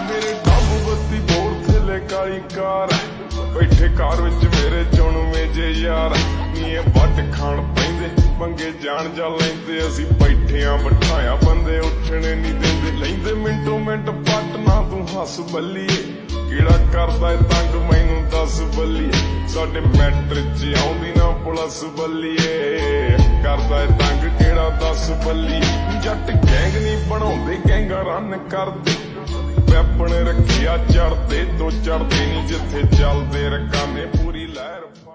मेरे डब बत्ती बोर थले काली कार बैठे कार विच मेरे चुणवे जे यार नी वट खाण पैंदे पंगे जान जा लैंदे असीं बैठे आ बिठाया बंदे उठने नहीं देंदे लैंदे मिंटो मिंट पट ना तू हस बल्लीए किहड़ा करदा तंग मैनू दस बल्लीए साडे मैट्रिक च आउंदी ना पुलिस बल्लीए करदा तंग किहड़ा दस बल्ली जट गैंग नहीं बनाउंदे गैंगा रन करदे वैपन रखिया चढ़दे तो चढ़दे नहीं जिथे चलदे रकाने पूरी लहर